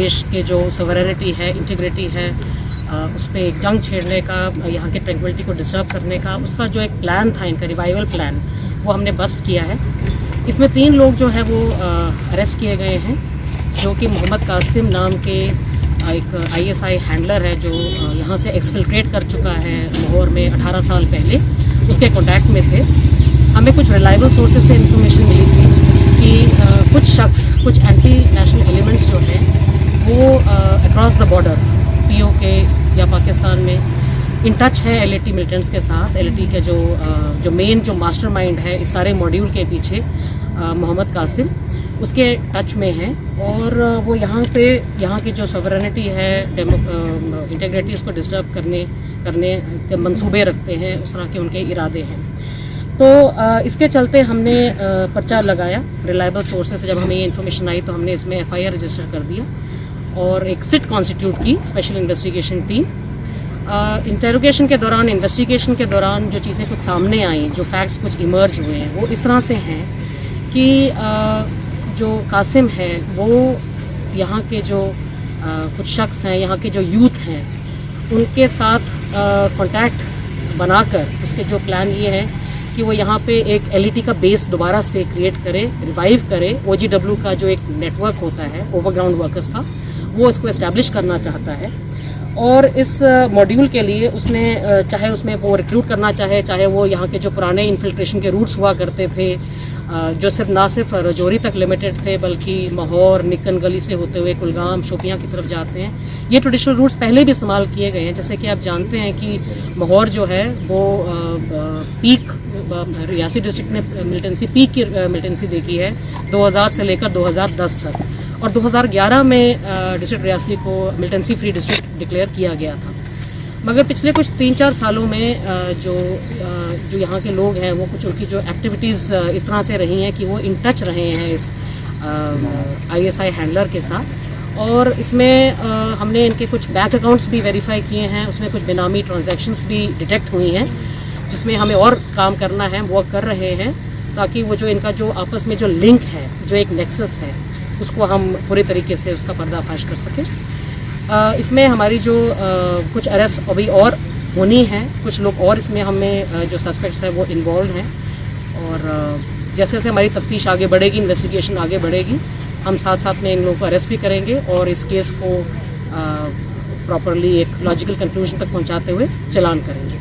देश के जो सॉवरेनिटी है, इंटीग्रिटी है, उस पर एक जंग छेड़ने का, यहाँ के ट्रैंक्विलिटी को डिस्टर्ब करने का, उसका जो एक प्लान था, इनका रिवाइवल प्लान, वो हमने बस्ट किया है। इसमें 3 लोग जो है वो अरेस्ट किए गए हैं, जो कि मोहम्मद कासिम नाम के एक ISI हैंडलर है, जो यहाँ से एक्सफिल्ट्रेट कर चुका है लाहौर में 18 साल पहले, उसके कॉन्टैक्ट में थे। हमें कुछ रिलायबल सोर्सेज से इन्फॉर्मेशन मिली थी कि कुछ शख्स, कुछ एंटी नेशनल एलिमेंट्स जो हैं वो अक्रॉस द बॉर्डर POK या पाकिस्तान में इन टच है LAT मिलिटेंट्स के साथ। LAT के जो मेन जो मास्टरमाइंड है इस सारे मॉड्यूल के पीछे, मोहम्मद कासिम, उसके टच में हैं और वो यहाँ की जो सॉवरेनिटी है, इंटीग्रिटी, उसको डिस्टर्ब करने के मंसूबे रखते हैं, उस तरह के उनके इरादे हैं। तो इसके चलते हमने पर्चा लगाया रिलायबल सोर्सेस से। जब हमें ये इन्फॉर्मेशन आई तो हमने इसमें FIR रजिस्टर कर दिया और एक सिट कॉन्स्टिट्यूट की, स्पेशल इन्वेस्टिगेशन टीम। इंटेरोगेशन के दौरान, इन्वेस्टिगेशन के दौरान जो चीज़ें कुछ सामने आई, जो फैक्ट्स कुछ इमर्ज हुए हैं, वो इस तरह से हैं कि जो कासिम है वो यहाँ के जो कुछ शख्स हैं, यहाँ के जो यूथ हैं, उनके साथ कॉन्टैक्ट बनाकर उसके जो प्लान ये है कि वो यहाँ पे एक LAT का बेस दोबारा से क्रिएट करे, रिवाइव करे। OGW का जो एक नेटवर्क होता है ओवरग्राउंड वर्कर्स का, वो इसको इस्टेब्लिश करना चाहता है। और इस मॉड्यूल के लिए उसने, चाहे उसमें वो रिक्रूट करना चाहे वो यहाँ के जो पुराने इन्फिल्ट्रेशन के रूट्स हुआ करते थे, जो ना सिर्फ रजौरी तक लिमिटेड थे, बल्कि माहौर, निकन गली से होते हुए कुलगाम, शोपियाँ की तरफ जाते हैं। ये ट्रेडिशनल रूट्स पहले भी इस्तेमाल किए गए हैं। जैसे कि आप जानते हैं कि माहौर जो है वो पीक, रियासी डिस्ट्रिक्ट ने मिलिटेंसी पीक की मिलिटेंसी देखी है 2000 से लेकर 2010 तक, और 2011 में डिस्ट्रिक्ट रियासी को मिलिटेंसी फ्री डिस्ट्रिक्ट डिक्लेयर किया गया था। मगर पिछले कुछ 3-4 सालों में जो यहाँ के लोग हैं, वो कुछ उनकी जो एक्टिविटीज़ इस तरह से रही हैं कि वो इन टच रहे हैं इस ISI हैंडलर के साथ। और इसमें हमने इनके कुछ बैंक अकाउंट्स भी वेरीफाई किए हैं, उसमें कुछ बेनामी ट्रांजैक्शंस भी डिटेक्ट हुई हैं, जिसमें हमें और काम करना है, वो कर रहे हैं, ताकि वो जो इनका जो आपस में जो लिंक है, जो एक नेक्सस है, उसको हम पूरे तरीके से उसका पर्दाफाश कर सकें। इसमें हमारी जो कुछ अरेस्ट अभी और होनी है, कुछ लोग और इसमें हमें जो सस्पेक्ट्स हैं वो इन्वॉल्व हैं, और जैसे जैसे हमारी तफ्तीश आगे बढ़ेगी, इन्वेस्टिगेशन आगे बढ़ेगी, हम साथ साथ में इन लोगों को अरेस्ट भी करेंगे और इस केस को प्रॉपरली एक लॉजिकल कंक्लूजन तक पहुंचाते हुए चलान करेंगे।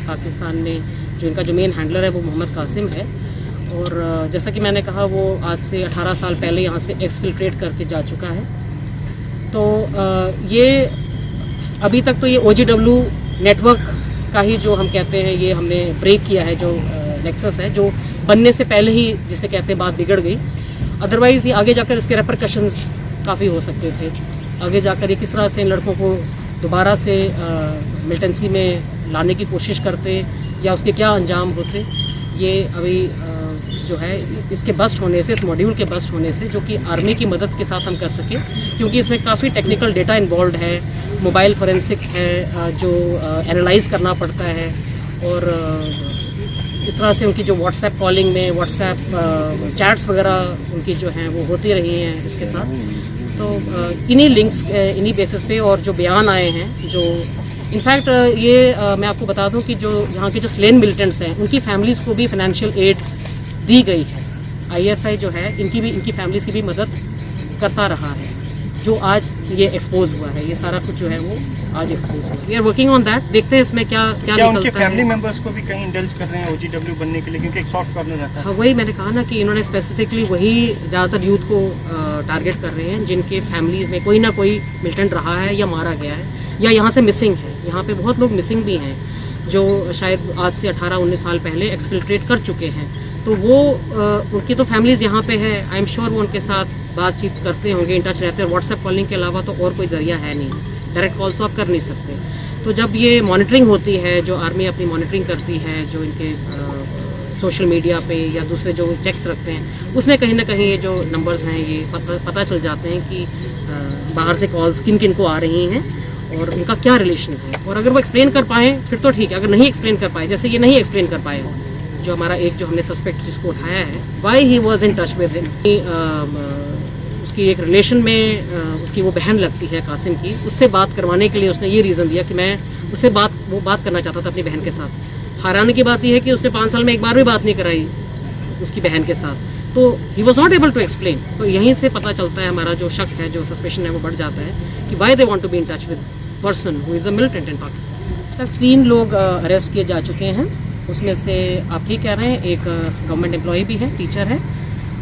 पाकिस्तान में जो इनका जो मेन हैंडलर है वो मोहम्मद कासिम है, और जैसा कि मैंने कहा वो आज से 18 साल पहले यहाँ से एक्सफिल्ट्रेट करके जा चुका है। तो ये अभी तक तो ये OGW नेटवर्क का ही जो हम कहते हैं, ये हमने ब्रेक किया है, जो नेक्सस है, जो बनने से पहले ही जिसे कहते हैं बात बिगड़ गई। अदरवाइज़ ये आगे जाकर इसके रेपरकशंस काफ़ी हो सकते थे। आगे जाकर ये किस तरह से इन लड़कों को दोबारा से मिलिटेंसी में लाने की कोशिश करते या उसके क्या अंजाम होते, ये अभी जो है इसके बस्ट होने से, इस मॉड्यूल के बस्ट होने से, जो कि आर्मी की मदद के साथ हम कर सकें, क्योंकि इसमें काफ़ी टेक्निकल डेटा इन्वॉल्व है, मोबाइल फोरेंसिक्स है, जो एनालाइज करना पड़ता है, और इस तरह से उनकी जो व्हाट्सएप कॉलिंग में, व्हाट्सएप चैट्स वगैरह उनकी जो हैं वो होती रही हैं इसके साथ। तो इन्हीं लिंक्स, इन्हीं बेसिस पे और जो बयान आए हैं, जो इनफैक्ट ये मैं आपको बता दूं कि जो यहाँ के जो स्लेन मिलिटेंट्स हैं, उनकी फैमिलीज़ को भी फाइनेंशियल एड दी गई है। ISI जो है इनकी फैमिलीज़ की भी मदद करता रहा है, जो आज ये एक्सपोज हुआ है। ये सारा कुछ जो है वो आज एक्सपोज हुआ है। We are working on that. देखते हैं इसमें क्या निकलता उनके है। फैमिली मेंबर्स को भी कहीं इंडल्ज कर रहे हैं OGW बनने के लिए, क्योंकि एक सॉफ्ट कॉर्नर रहता है। हाँ, वही मैंने कहा ना कि इन्होंने स्पेसिफिकली वही ज़्यादातर यूथ को टारगेट कर रहे हैं, जिनके फैमिलीज़ में कोई ना कोई मिलिटेंट रहा है या मारा गया है या यहाँ से मिसिंग है। यहाँ पे बहुत लोग मिसिंग भी हैं, जो शायद आज से 18-19 साल पहले एक्सफिल्ट्रेट कर चुके हैं। तो वो उनकी तो फैमिलीज़ यहाँ पे है, आई एम श्योर वो उनके साथ बातचीत करते होंगे, इन टच रहते हैं। व्हाट्सएप कॉलिंग के अलावा तो और कोई ज़रिया है नहीं, डायरेक्ट कॉल्स तो आप कर नहीं सकते। तो जब ये मॉनिटरिंग होती है, जो आर्मी अपनी मॉनिटरिंग करती है, जो इनके सोशल मीडिया पे या दूसरे जो चेक्स रखते हैं, उसमें कहीं ना कहीं ये जो नंबर्स हैं ये पता चल जाते हैं कि बाहर से कॉल्स किन किन को आ रही हैं और उनका क्या रिलेशन है। और अगर वो एक्सप्लेन कर पाएँ फिर तो ठीक है, अगर नहीं एक्सप्लेन कर पाए, जैसे ये नहीं एक्सप्लेन कर पाए, जो हमारा एक जो हमने सस्पेक्ट जिसको उठाया है, why he was in touch with him, उसकी एक रिलेशन में उसकी वो बहन लगती है कासिम की, उससे बात करवाने के लिए उसने ये रीज़न दिया कि मैं उससे वो बात करना चाहता था अपनी बहन के साथ। हैरानी की बात यह है कि उसने 5 साल में एक बार भी बात नहीं कराई उसकी बहन के साथ, तो he was not able to explain. तो यहीं से पता चलता है, हमारा जो शक है, जो सस्पेशन है, वो बढ़ जाता है कि why they want to be in touch with person who is a militant in Pakistan. तक 3 लोग अरेस्ट किए जा चुके हैं, उसमें से आप ठीक कह रहे हैं, एक गवर्नमेंट एम्प्लॉय भी है, टीचर है।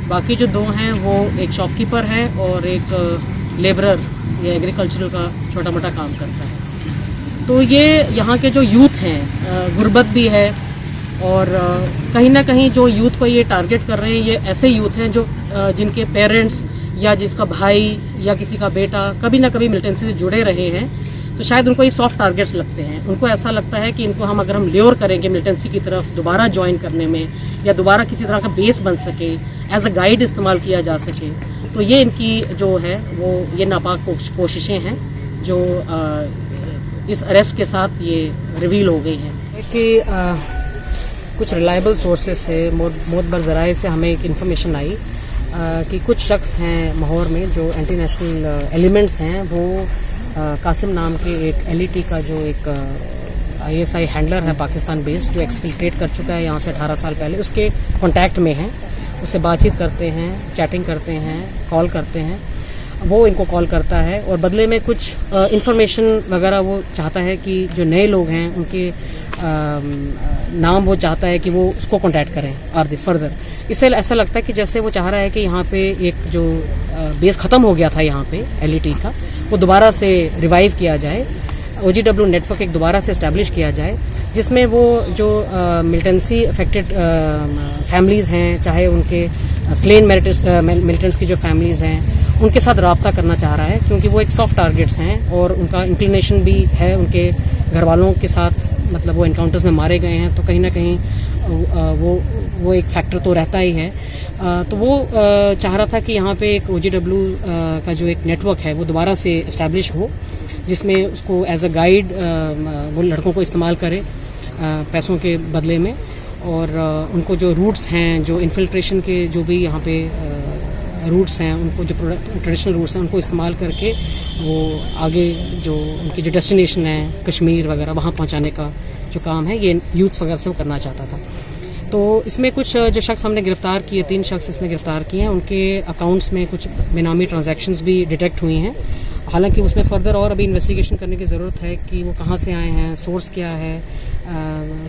बाकी जो 2 हैं वो एक शॉपकीपर है और एक लेबरर या एग्रीकल्चरल का छोटा मोटा काम करता है। तो ये यहाँ के जो यूथ हैं, गुर्बत भी है, और कहीं ना कहीं जो यूथ को ये टारगेट कर रहे हैं, ये ऐसे यूथ हैं जो जिनके पेरेंट्स या जिसका भाई या किसी का बेटा कभी ना कभी मिलिटेंसी से जुड़े रहे हैं, तो शायद उनको ये सॉफ्ट टारगेट्स लगते हैं। उनको ऐसा लगता है कि इनको अगर हम ल्योर करेंगे मिलिटेंसी की तरफ दोबारा ज्वाइन करने में, या दोबारा किसी तरह का बेस बन सके, एज अ गाइड इस्तेमाल किया जा सके, तो ये इनकी जो है वो ये नापाक कोशिशें हैं जो इस अरेस्ट के साथ ये रिवील हो गई हैं। कि कुछ रिलायबल सोर्सेज से, मोतबर ज़राए से हमें एक इन्फॉर्मेशन आई कि कुछ शख्स हैं माहौर में जो एंटी नेशनल एलिमेंट्स हैं, वो कासिम नाम के एक LET का जो एक ISI हैंडलर है पाकिस्तान बेस्ड, जो एक्सफिल्ट्रेट कर चुका है यहाँ से 18 साल पहले, उसके कॉन्टैक्ट में हैं, उससे बातचीत करते हैं, चैटिंग करते हैं, कॉल करते हैं। वो इनको कॉल करता है और बदले में कुछ इन्फॉर्मेशन वगैरह वो चाहता है कि जो नए लोग हैं उनके नाम वो चाहता है कि वो उसको कांटेक्ट करें और फर्दर। इससे ऐसा लगता है कि जैसे वो चाह रहा है कि यहाँ पे एक जो बेस ख़त्म हो गया था यहाँ पे LET का, वो दोबारा से रिवाइव किया जाए, OGW नेटवर्क एक दोबारा से इस्टेब्लिश किया जाए, जिसमें वो जो मिलिटेंसी अफेक्टेड फैमिलीज़ हैं, चाहे उनके स्लेन मिलिटेंट्स की जो फैमिलीज़ हैं, उनके साथ रब्ता करना चाह रहा है, क्योंकि वो एक सॉफ्ट टारगेट्स हैं और उनका इंक्लिनेशन भी है उनके घर वालों के साथ, मतलब वो इनकाउंटर्स में मारे गए हैं, तो कहीं ना कहीं वो एक फैक्टर तो रहता ही है। तो वो चाह रहा था कि यहाँ पे एक OGW का जो एक नेटवर्क है वो दोबारा से इस्टेब्लिश हो, जिसमें उसको एज अ गाइड वो लड़कों को इस्तेमाल करे पैसों के बदले में, और उनको जो रूट्स हैं, जो इन्फिल्ट्रेशन के जो भी यहाँ पे रूट्स हैं, उनको जो ट्रेडिशनल रूट्स हैं उनको इस्तेमाल करके वो आगे जो उनकी जो डेस्टिनेशन है कश्मीर वगैरह, वहाँ पहुँचाने का जो काम है ये यूथ्स वगैरह से वो करना चाहता था। तो इसमें कुछ जो शख्स हमने गिरफ्तार किए, 3 शख्स इसमें गिरफ्तार किए हैं, उनके अकाउंट्स में कुछ बेनामी ट्रांजैक्शंस भी डिटेक्ट हुई हैं। हालांकि उसमें फर्दर और अभी इन्वेस्टिगेशन करने की ज़रूरत है कि वो कहाँ से आए हैं, सोर्स क्या है,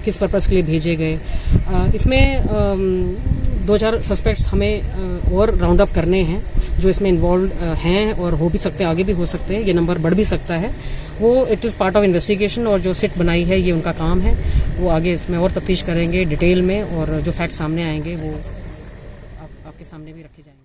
किस पर्पज़ के लिए भेजे गए। इसमें 2-4 सस्पेक्ट्स हमें और राउंड अप करने हैं जो इसमें इन्वॉल्व हैं, और हो भी सकते हैं, आगे भी हो सकते हैं, ये नंबर बढ़ भी सकता है। वो it is part of investigation, और जो सिट बनाई है ये उनका काम है, वो आगे इसमें और तफ्तीश करेंगे डिटेल में, और जो फैक्ट सामने आएंगे वो आपके सामने भी रखे जाएंगे।